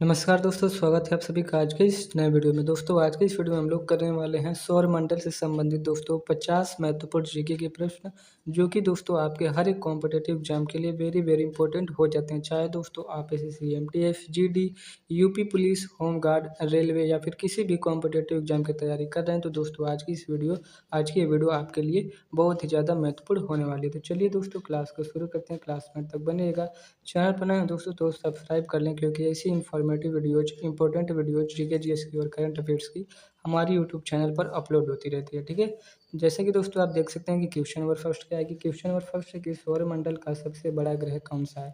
नमस्कार दोस्तों, स्वागत है आप सभी का आज के इस नए वीडियो में। दोस्तों आज के इस वीडियो में हम लोग करने वाले हैं सौरमंडल से संबंधित दोस्तों 50 महत्वपूर्ण जीके के प्रश्न, जो कि दोस्तों आपके हर एक कॉम्पिटिटिव एग्जाम के लिए वेरी वेरी इंपॉर्टेंट हो जाते हैं। चाहे दोस्तों आप SSC, MTS, GD, UP police, home guard, railway या फिर किसी भी कॉम्पिटिटिव एग्जाम की तैयारी कर रहे हैं, तो दोस्तों आज की ये वीडियो आपके लिए बहुत ही ज़्यादा महत्वपूर्ण होने वाली है। तो चलिए दोस्तों क्लास को शुरू करते हैं। क्लास में तक बनेगा, चैनल पर नए हैं दोस्तों तो सब्सक्राइब कर लें, क्योंकि ऐसी informative videos, important videos GK GS की और करंट अफेयर्स की हमारी यूट्यूब चैनल पर अपलोड होती रहती है। ठीक है, जैसे कि दोस्तों आप देख सकते हैं कि क्वेश्चन नंबर फर्स्ट क्या है कि क्वेश्चन नंबर फर्स्ट है कि सौरमंडल का सबसे बड़ा ग्रह कौन सा है।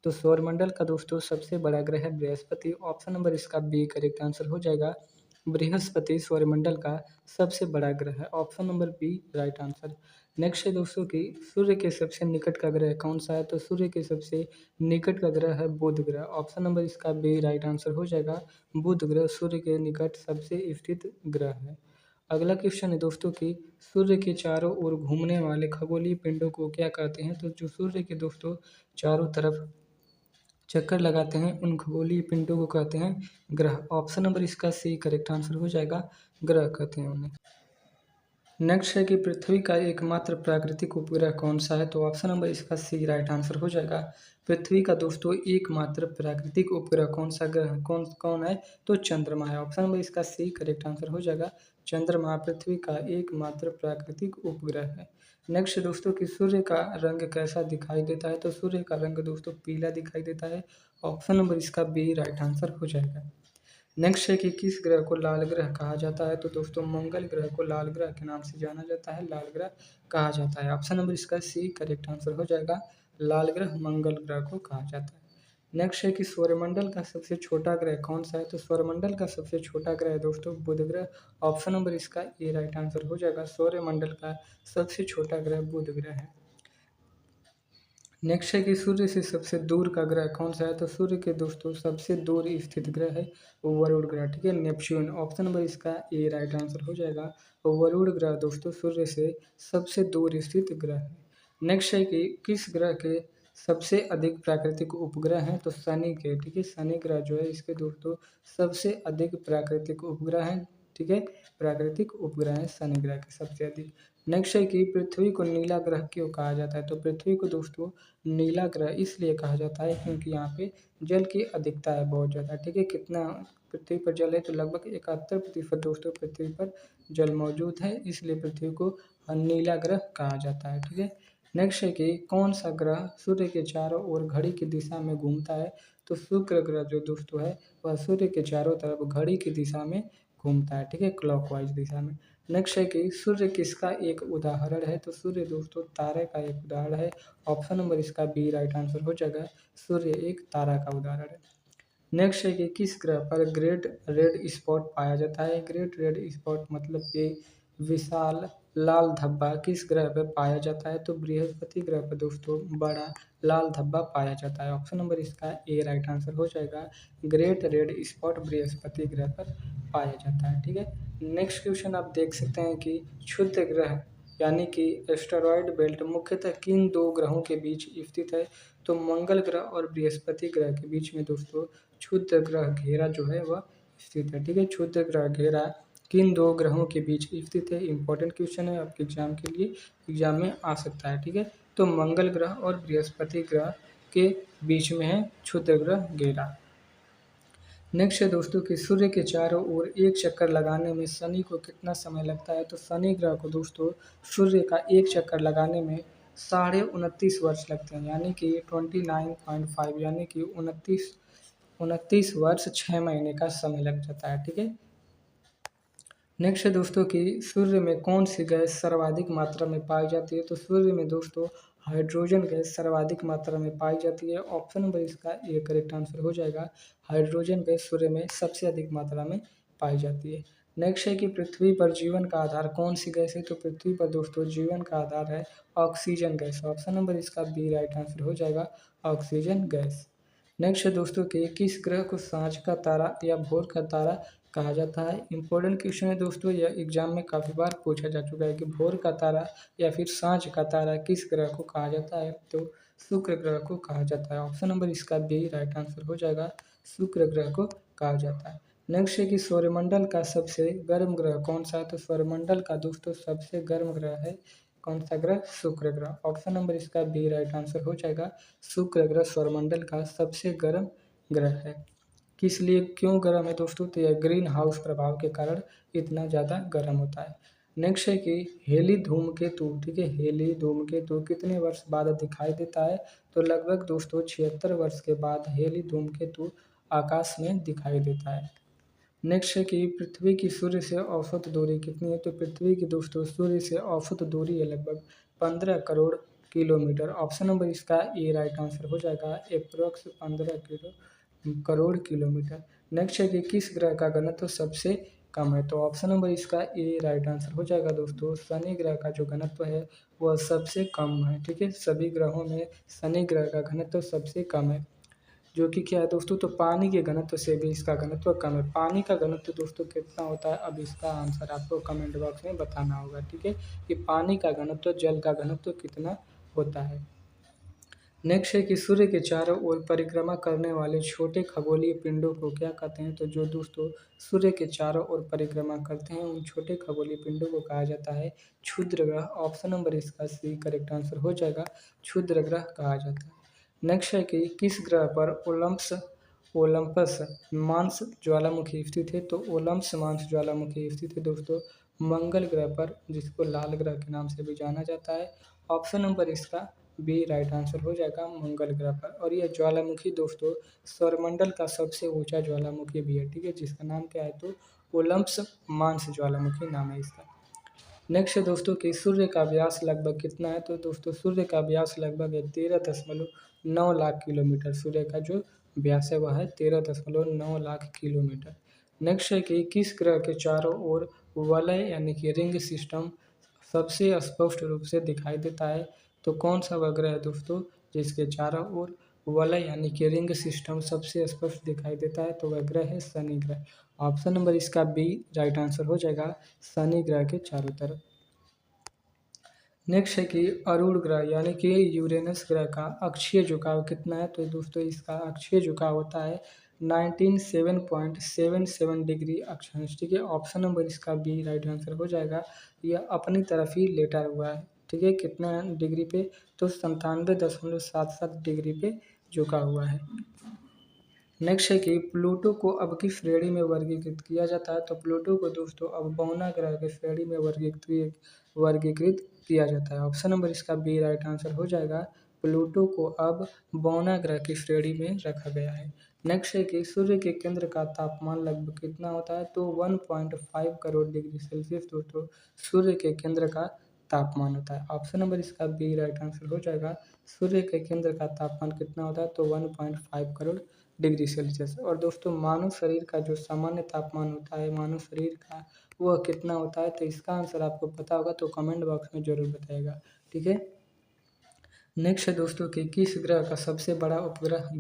तो सौरमंडल का दोस्तों सबसे बड़ा ग्रह है बृहस्पति। ऑप्शन नंबर इसका बी करेक्ट आंसर हो जाएगा। बृहस्पति सौरमंडल का सबसे बड़ा ग्रह है। Option number B right answer. Next है दोस्तों कि सूर्य के सबसे निकट का ग्रह कौन सा है। तो सूर्य के सबसे निकट का ग्रह है बुध ग्रह। ऑप्शन नंबर इसका बी राइट आंसर हो जाएगा। बुध ग्रह सूर्य के निकट सबसे स्थित ग्रह है। अगला क्वेश्चन है दोस्तों कि सूर्य के चारों ओर घूमने वाले खगोलीय पिंडों को क्या कहते हैं। तो जो सूर्य के दोस्तों चारों तरफ चक्कर लगाते हैं उन खगोलीय पिंडों को कहते हैं ग्रह। ऑप्शन नंबर इसका सी करेक्ट आंसर हो जाएगा। ग्रह कहते हैं उन्हें। नेक्स्ट है कि पृथ्वी का एकमात्र प्राकृतिक उपग्रह कौन सा है। तो ऑप्शन नंबर इसका सी राइट आंसर हो जाएगा। पृथ्वी का दोस्तों एकमात्र प्राकृतिक उपग्रह कौन सा ग्रह कौन कौन है। तो चंद्रमा है। ऑप्शन नंबर इसका सी करेक्ट आंसर हो जाएगा। चंद्रमा पृथ्वी का एकमात्र प्राकृतिक उपग्रह है। नेक्स्ट दोस्तों कि सूर्य का रंग कैसा दिखाई देता है। तो सूर्य का रंग दोस्तों पीला दिखाई देता है। ऑप्शन नंबर इसका बी राइट आंसर हो जाएगा। नेक्स्ट है कि किस ग्रह को लाल ग्रह कहा जाता है। तो दोस्तों मंगल ग्रह को लाल ग्रह के नाम से जाना जाता है, लाल ग्रह कहा जाता है। ऑप्शन नंबर इसका सी करेक्ट आंसर हो जाएगा। लाल ग्रह मंगल ग्रह को कहा जाता है। नेक्स्ट है कि सौरमंडल का सबसे छोटा ग्रह कौन सा है। तो सौरमंडल का सबसे छोटा ग्रह है दोस्तों बुध ग्रह। ऑप्शन नंबर इसका ए राइट आंसर हो जाएगा। सौरमंडल का सबसे छोटा ग्रह बुध ग्रह है। नेक्स्ट है कि सूर्य से सबसे दूर का ग्रह कौन सा है। तो सूर्य के दोस्तों सबसे दूर स्थित ग्रह है वरुण ग्रह। ठीक है, नेपच्यून। ऑप्शन नंबर इसका ए राइट आंसर हो जाएगा। वरुण ग्रह दोस्तों सूर्य से सबसे दूर स्थित ग्रह है। नेक्स्ट है कि किस ग्रह के सबसे अधिक प्राकृतिक उपग्रह हैं। तो शनि के। ठीक है, शनि ग्रह जो है इसके दोस्तों सबसे अधिक प्राकृतिक उपग्रह हैं। ठीक है, प्राकृतिक उपग्रह है शनि ग्रह के सबसे अधिक। नेक्स्ट है कि पृथ्वी को नीला ग्रह क्यों कहा जाता है। तो पृथ्वी को दोस्तों नीला ग्रह इसलिए कहा जाता है क्योंकि यहाँ पे जल की अधिकता है बहुत ज़्यादा। ठीक है, कितना पृथ्वी पर जल है। तो लगभग 71% दोस्तों पृथ्वी पर जल मौजूद है, इसलिए पृथ्वी को नीला ग्रह कहा जाता है। ठीक है, नेक्स्ट है कि कौन सा ग्रह सूर्य के चारों ओर घड़ी की दिशा में घूमता है। तो शुक्र ग्रह जो दोस्तों है वह सूर्य के चारों तरफ घड़ी की दिशा में घूमता है। ठीक है, क्लॉकवाइज दिशा में। नेक्स्ट है कि सूर्य किसका एक उदाहरण है। तो सूर्य दोस्तों तारे का एक उदाहरण है। ऑप्शन नंबर इसका बी राइट आंसर हो जाएगा। सूर्य एक तारा का उदाहरण है। नेक्स्ट है कि किस ग्रह पर ग्रेट रेड स्पॉट पाया जाता है। ग्रेट रेड स्पॉट मतलब कि विशाल लाल धब्बा किस ग्रह पर पाया जाता है। तो बृहस्पति ग्रह पर दोस्तों बड़ा लाल धब्बा पाया जाता है। ऑप्शन नंबर इसका ए राइट आंसर हो जाएगा। ग्रेट रेड स्पॉट बृहस्पति ग्रह पर पाया जाता है। ठीक है, नेक्स्ट क्वेश्चन आप देख सकते हैं कि क्षुद्र ग्रह यानी कि एस्टेरॉयड बेल्ट मुख्यतः किन दो ग्रहों के बीच स्थित है। तो मंगल ग्रह और बृहस्पति ग्रह के बीच में दोस्तों क्षुद्र ग्रह घेरा जो है वह स्थित है। ठीक है, क्षुद्र ग्रह घेरा किन दो ग्रहों के बीच स्थित है। इंपॉर्टेंट क्वेश्चन है आपके एग्जाम के लिए, एग्जाम में आ सकता है। ठीक है, तो मंगल ग्रह और बृहस्पति ग्रह के बीच में है क्षुद्र ग्रह घेरा। नेक्स्ट है दोस्तों कि सूर्य के चारों ओर एक चक्कर लगाने में शनि को कितना समय लगता है। तो शनि ग्रह को दोस्तों सूर्य का एक चक्कर लगाने में 29.5 वर्ष लगते हैं, यानी कि 29.5 यानी कि उनतीस 29 वर्ष 6 महीने का समय लग जाता है। ठीक है, नेक्स्ट है दोस्तों कि सूर्य में कौन सी गैस सर्वाधिक मात्रा में पाई जाती है। तो सूर्य में दोस्तों हाइड्रोजन गैस सर्वाधिक मात्रा में पाई जाती है। ऑप्शन नंबर इसका ए करेक्ट आंसर हो जाएगा। हाइड्रोजन गैस सूर्य में सबसे अधिक मात्रा में पाई जाती है। नेक्स्ट है कि पृथ्वी पर जीवन का आधार कौन सी गैस है। तो पृथ्वी पर दोस्तों जीवन का आधार है ऑक्सीजन गैस। ऑप्शन नंबर इसका बी राइट आंसर हो जाएगा। Oxygen gas. नेक्स्ट है दोस्तों कि किस ग्रह को सांझ का तारा या भोर का तारा कहा जाता है। इंपॉर्टेंट क्वेश्चन है दोस्तों, यह एग्जाम में काफ़ी बार पूछा जा चुका है कि भोर का तारा या फिर सांझ का तारा किस ग्रह को कहा जाता है। तो शुक्र ग्रह को कहा जाता है। ऑप्शन नंबर इसका बी राइट आंसर हो जाएगा, शुक्र ग्रह को कहा जाता है। नेक्स्ट है कि सौरमंडल का सबसे गर्म ग्रह कौन सा है? तो सौरमंडल का दोस्तों सबसे गर्म ग्रह है कौन सा ग्रह? शुक्र ग्रह। ऑप्शन नंबर इसका बी राइट आंसर हो जाएगा, शुक्र ग्रह सौरमंडल का सबसे गर्म ग्रह है। किस लिए क्यों गर्म है दोस्तों? तो यह ग्रीन हाउस प्रभाव के कारण इतना ज़्यादा गर्म होता है। नेक्स्ट है कि हेली धूमकेतु, ठीक है, हेली धूमकेतु कितने वर्ष बाद दिखाई देता है? तो लगभग दोस्तों 76 वर्ष के बाद हेली धूमकेतु आकाश में दिखाई देता है। नेक्स्ट है कि पृथ्वी की सूर्य से औसत दूरी कितनी है? तो पृथ्वी की दोस्तों सूर्य से औसत दूरी है लगभग 15 करोड़ किलोमीटर। ऑप्शन नंबर इसका ए राइट आंसर हो जाएगा, अप्रोक्स 15 करोड़ किलोमीटर। नेक्स्ट है कि किस ग्रह का घनत्व सबसे कम है? तो ऑप्शन नंबर इसका ए राइट आंसर हो जाएगा दोस्तों, शनि ग्रह का जो घनत्व है वह सबसे कम है। ठीक है, सभी ग्रहों में शनि ग्रह का घनत्व सबसे कम है, जो कि क्या है दोस्तों? तो पानी के घनत्व से भी इसका घनत्व कम है। पानी का घनत्व दोस्तों कितना होता है? अब इसका आंसर आपको कमेंट बॉक्स में बताना होगा। ठीक है, कि पानी का घनत्व, जल का घनत्व कितना होता है। नेक्स्ट है कि सूर्य के चारों ओर परिक्रमा करने वाले छोटे खगोलीय पिंडों को क्या कहते हैं? तो जो दोस्तों सूर्य के चारों ओर परिक्रमा करते हैं उन छोटे खगोलीय पिंडों को कहा जाता है क्षुद्र ग्रह। ऑप्शन नंबर इसका सी करेक्ट आंसर हो जाएगा, क्षुद्र ग्रह कहा जाता है। नेक्स्ट है कि किस ग्रह पर ओलंपस मांस ज्वालामुखी स्थित है? तो ओलंपस मांस ज्वालामुखी स्थित है दोस्तों मंगल ग्रह पर, जिसको लाल ग्रह के नाम से भी जाना जाता है। ऑप्शन नंबर इसका बी राइट आंसर हो जाएगा, मंगल ग्रह पर। और यह ज्वालामुखी दोस्तों सौरमंडल का सबसे ऊंचा ज्वालामुखी भी है। ठीक है, जिसका नाम क्या है? तो ओलंपस मांस ज्वालामुखी नाम है इसका। नेक्स्ट है दोस्तों कि सूर्य का व्यास लगभग कितना है? तो दोस्तों सूर्य का व्यास लगभग है 13.9 लाख किलोमीटर। सूर्य का जो व्यास है वह है 13.9 लाख किलोमीटर। नेक्स्ट है कि किस ग्रह के चारों ओर वलय यानी कि रिंग सिस्टम सबसे स्पष्ट रूप से दिखाई देता है? तो कौन सा वह ग्रह है दोस्तों जिसके चारों ओर वलय यानी कि रिंग सिस्टम सबसे स्पष्ट दिखाई देता है? तो वह ग्रह है शनि ग्रह। ऑप्शन नंबर इसका बी राइट आंसर हो जाएगा, शनि ग्रह के चारों तरफ। नेक्स्ट है कि अरूण ग्रह यानी कि यूरेनस ग्रह का अक्षीय झुकाव कितना है? तो दोस्तों इसका अक्षीय झुकाव होता है 97.77 डिग्री अक्षांश। ठीक है, ऑप्शन नंबर इसका बी राइट आंसर हो जाएगा, यह अपनी तरफ ही लेटा हुआ है। ठीक है, कितना डिग्री पे? तो 97.77 डिग्री पे झुका हुआ है। नेक्स्ट है कि प्लूटो को अब किस श्रेणी में वर्गीकृत किया जाता है? तो प्लूटो को दोस्तों अब बौना ग्रह की श्रेणी में वर्गीकृत किया जाता है। ऑप्शन नंबर इसका बी राइट आंसर हो जाएगा, प्लूटो को अब बौना ग्रह की श्रेणी में रखा गया है। नेक्स्ट है कि सूर्य के केंद्र का तापमान लगभग कितना होता है? तो 1.5 करोड़ डिग्री सेल्सियस दोस्तों सूर्य के केंद्र का तापमान होता है। ऑप्शन नंबर इसका बी राइट आंसर हो जाएगा, सूर्य के केंद्र का तापमान कितना होता है? तो 1.5 करोड़ डिग्री सेल्सियस। और दोस्तों मानव शरीर का जो सामान्य तापमान होता है मानव शरीर का, वह कितना होता है? तो इसका आंसर आपको पता होगा तो कमेंट बॉक्स में जरूर बताइएगा। ठीक है, नेक्स्ट है दोस्तों कि किस ग्रह का सबसे बड़ा उपग्रह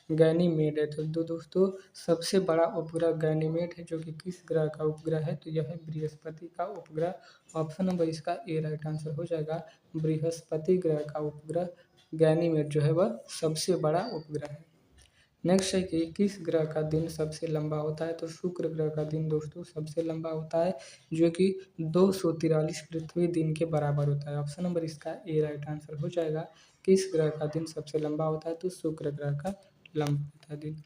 गैनीमेड है? तो दोस्तों सबसे बड़ा उपग्रह गैनीमेड है, जो कि किस ग्रह का उपग्रह है? तो यह है बृहस्पति का उपग्रह। ऑप्शन नंबर इसका ए राइट आंसर हो जाएगा, बृहस्पति ग्रह का उपग्रह गैनीमेड जो है वह सबसे बड़ा उपग्रह है। नेक्स्ट है कि किस ग्रह का दिन सबसे लंबा होता है? तो शुक्र ग्रह का दिन दोस्तों सबसे लंबा होता है, जो कि 243 पृथ्वी दिन के बराबर होता है। ऑप्शन नंबर इसका ए राइट आंसर हो जाएगा, किस ग्रह का दिन सबसे लंबा होता है? तो शुक्र ग्रह का लंबा होता है दिन।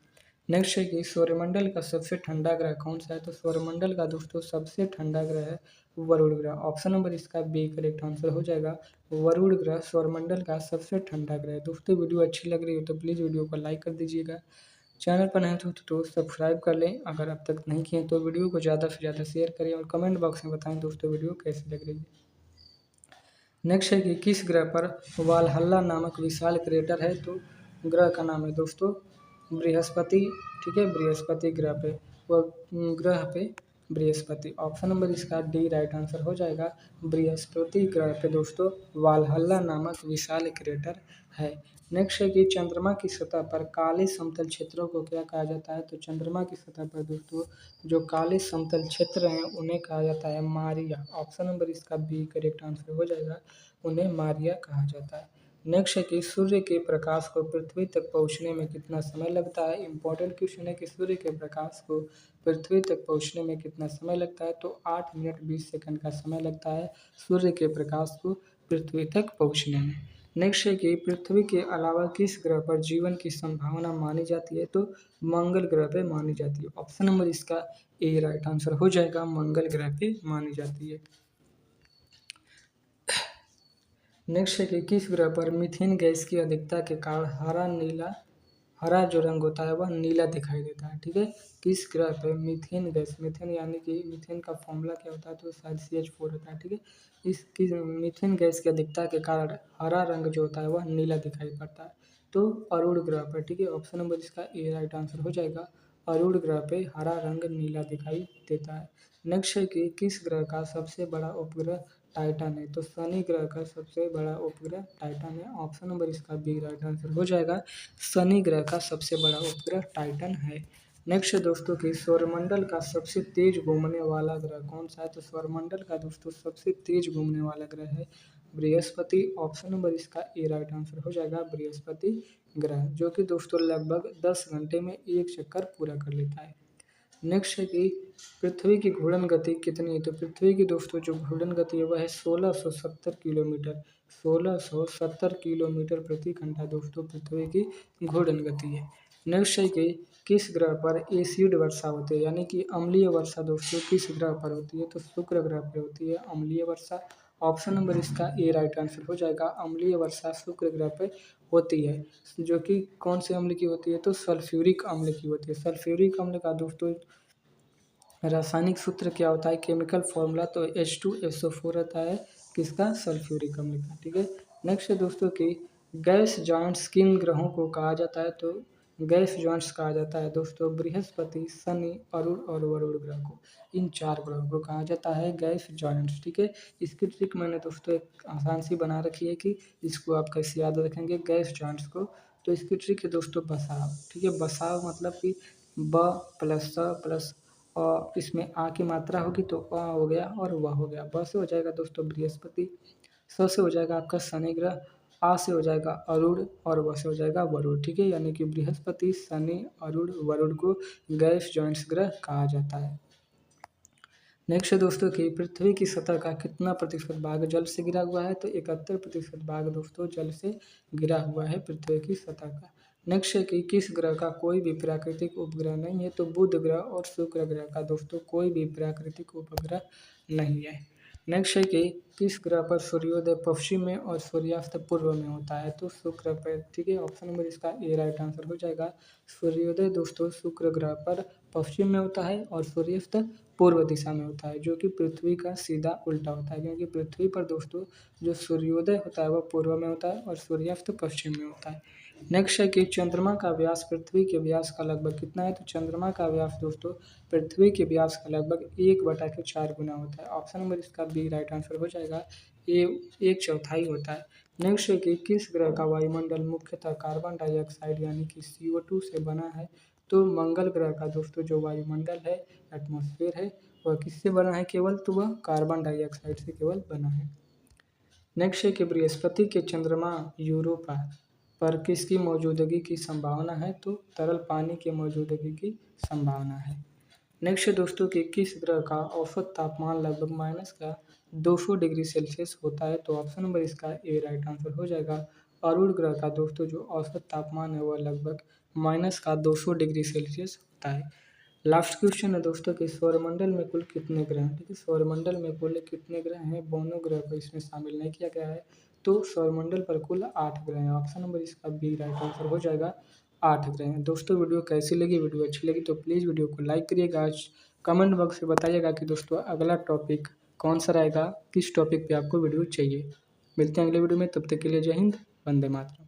नेक्स्ट है कि सौरमंडल का सबसे ठंडा ग्रह कौन सा है? तो सौरमंडल का दोस्तों सबसे ठंडा ग्रह है वरुण ग्रह। ऑप्शन नंबर इसका बी करेक्ट आंसर हो जाएगा, वरुण ग्रह सौरमंडल का सबसे ठंडा ग्रह है। दोस्तों वीडियो अच्छी लग रही हो तो प्लीज़ वीडियो को लाइक कर दीजिएगा, चैनल पर नए तो सब्सक्राइब कर लें अगर अब तक नहीं किए तो। वीडियो को ज़्यादा से ज़्यादा शेयर करें और कमेंट बॉक्स में बताएं दोस्तों वीडियो कैसी लग रही है। नेक्स्ट है कि किस ग्रह पर वालहल्ला नामक विशाल क्रेटर है? तो ग्रह का नाम है दोस्तों बृहस्पति। ठीक है, बृहस्पति ग्रह पे, वह ग्रह पे बृहस्पति। ऑप्शन नंबर इसका डी राइट आंसर हो जाएगा, बृहस्पति ग्रह पे दोस्तों वालहल्ला नामक विशाल क्रेटर है। नेक्स्ट है कि चंद्रमा की सतह पर काले समतल क्षेत्रों को क्या कहा जाता है? तो चंद्रमा की सतह पर दोस्तों जो काले समतल क्षेत्र हैं उन्हें कहा जाता है मारिया। ऑप्शन नंबर इसका बी करेक्ट आंसर हो जाएगा, उन्हें मारिया कहा जाता है। नेक्स्ट है कि सूर्य के प्रकाश को पृथ्वी तक पहुंचने में कितना समय लगता है। इंपॉर्टेंट क्वेश्चन है कि सूर्य के प्रकाश को पृथ्वी तक पहुंचने में कितना समय लगता है, तो 8 मिनट 20 सेकंड का समय लगता है सूर्य के प्रकाश को पृथ्वी तक पहुंचने में। नेक्स्ट है कि पृथ्वी के अलावा किस ग्रह पर जीवन की संभावना मानी जाती है, तो मंगल ग्रह पे मानी जाती है। ऑप्शन नंबर इसका ए राइट आंसर हो जाएगा, मंगल ग्रह पे मानी जाती है। नेक्स्ट है कि किस ग्रह पर मीथेन गैस की अधिकता के कारण हरा जो रंग होता है वह नीला दिखाई देता है। ठीक है, किस ग्रह पर मीथेन गैस, मीथेन यानी कि मीथेन का फॉर्मूला क्या होता है, तो शायद CH4 होता है। ठीक है, किस मीथेन गैस की अधिकता के कारण हरा रंग जो होता है वह नीला दिखाई पड़ता है, तो अरुण ग्रह पर। ठीक है, ऑप्शन नंबर इसका ए राइट आंसर हो जाएगा, अरुण ग्रह पे हरा रंग नीला दिखाई देता है। नेक्स्ट है कि किस ग्रह का सबसे बड़ा उपग्रह टाइटन है, तो शनि ग्रह का सबसे बड़ा उपग्रह टाइटन है। ऑप्शन नंबर इसका बी राइट आंसर हो जाएगा, शनि ग्रह का सबसे बड़ा उपग्रह टाइटन है। नेक्स्ट है दोस्तों कि सौरमंडल का सबसे तेज घूमने वाला ग्रह कौन सा है, तो सौरमंडल का दोस्तों सबसे तेज घूमने वाला ग्रह है बृहस्पति। ऑप्शन नंबर इसका ए राइट आंसर हो जाएगा, बृहस्पति ग्रह, जो कि दोस्तों लगभग 10 घंटे में एक चक्कर पूरा कर लेता है। नेक्स्ट है कि पृथ्वी की घूर्णन गति कितनी है, तो पृथ्वी की दोस्तों जो घूर्णन गति है वह है 1670 किलोमीटर, 1670 किलोमीटर प्रति घंटा दोस्तों पृथ्वी की घूर्णन गति है। नेक्स्ट है कि किस ग्रह पर एसिड वर्षा होती है, यानी कि अम्लीय वर्षा दोस्तों किस ग्रह पर होती है, तो शुक्र ग्रह पर होती है अम्लीय वर्षा। ऑप्शन नंबर इसका ए राइट आंसर हो जाएगा, अम्लीय वर्षा शुक्र ग्रह पर होती है, जो कि कौन से अम्ल की होती है, तो सल्फ्यूरिक अम्ल की होती है। सल्फ्यूरिक अम्ल का दोस्तों रासायनिक सूत्र क्या होता है, केमिकल फॉर्मूला, तो H2SO4 रहता है किसका, सल्फ्यूरिक अम्ल का। ठीक है, नेक्स्ट है दोस्तों कि गैस जॉइंट्स किन ग्रहों को कहा जाता है, तो गैस जॉइंट्स कहा जाता है दोस्तों बृहस्पति, शनि, अरुण और वरुण ग्रह को, इन 4 ग्रहों को कहा जाता है गैस जॉइंट्स। ठीक है, इसकी ट्रिक मैंने दोस्तों एक आसान सी बना रखी है कि इसको आप कैसे याद रखेंगे गैस जॉइंट्स को, तो इसकी ट्रिक है दोस्तों बसाव। ठीक है, बसाव मतलब कि ब प्लस स प्लस इसमें आ की मात्रा होगी तो अ हो गया और व हो गया। ब से हो जाएगा दोस्तों बृहस्पति, स से हो जाएगा आपका शनि ग्रह, आ से हो जाएगा अरुण और व से हो जाएगा वरुण। ठीक है, यानी कि बृहस्पति, शनि, अरुण, वरुण को गैस जॉइंट्स ग्रह कहा जाता है। नेक्स्ट है दोस्तों कि पृथ्वी की सतह का कितना प्रतिशत भाग जल से घिरा हुआ है, तो 71% भाग दोस्तों जल से घिरा हुआ है पृथ्वी की सतह का। नेक्स्ट है कि किस ग्रह का कोई भी प्राकृतिक उपग्रह नहीं है, तो बुध ग्रह और शुक्र ग्रह का दोस्तों कोई भी प्राकृतिक उपग्रह नहीं है। नेक्स्ट है कि किस ग्रह पर सूर्योदय पश्चिम में और सूर्यास्त पूर्व में होता है, तो शुक्र पर। ठीक है, ऑप्शन नंबर इसका ए राइट आंसर हो जाएगा, सूर्योदय दोस्तों शुक्र ग्रह पर पश्चिम में होता है और सूर्यास्त पूर्व दिशा में होता है, जो कि पृथ्वी का सीधा उल्टा होता है, क्योंकि पृथ्वी पर दोस्तों जो सूर्योदय होता है वह पूर्व में होता है और सूर्यास्त पश्चिम में होता है। नेक्स्ट है कि चंद्रमा का व्यास पृथ्वी के व्यास का लगभग कितना है, तो चंद्रमा का व्यास दोस्तों पृथ्वी के व्यास का लगभग 1/4 गुना होता है। ऑप्शन नंबर इसका बी राइट आंसर हो जाएगा, ये 1/4 होता है। नेक्स्ट है कि किस ग्रह का वायुमंडल मुख्यतः कार्बन डाइऑक्साइड यानी कि CO2 से बना है, तो मंगल ग्रह का दोस्तों जो वायुमंडल है, एटमॉस्फेयर है, वह किससे बना है केवल, तो वह कार्बन डाइऑक्साइड से केवल बना है। नेक्स्ट है कि बृहस्पति के चंद्रमा यूरोपा पर किसकी मौजूदगी की संभावना है, तो तरल पानी की मौजूदगी की संभावना है। नेक्स्ट है दोस्तों कि किस ग्रह का औसत तापमान लगभग माइनस का 200 डिग्री सेल्सियस होता है, तो ऑप्शन नंबर इसका ए राइट आंसर हो जाएगा, अरुण ग्रह का दोस्तों जो औसत तापमान है वह लगभग माइनस का 200 डिग्री सेल्सियस होता है। लास्ट क्वेश्चन है दोस्तों कि सौरमंडल में कुल कितने ग्रह हैं। ठीक है, सौरमंडल में कुल कितने ग्रह हैं, दोनों ग्रह को इसमें शामिल नहीं किया गया है, तो सौरमंडल पर कुल 8 ग्रह हैं। ऑप्शन नंबर इसका बी राइट आंसर हो जाएगा, 8 ग्रह हैं। दोस्तों वीडियो कैसी लगी, वीडियो अच्छी लगी तो प्लीज़ वीडियो को लाइक करिएगा, आज कमेंट बॉक्स में बताइएगा कि दोस्तों अगला टॉपिक कौन सा रहेगा, किस टॉपिक पे आपको वीडियो चाहिए। मिलते हैं अगले वीडियो में, तब तक के लिए जय हिंद, वंदे मातरम।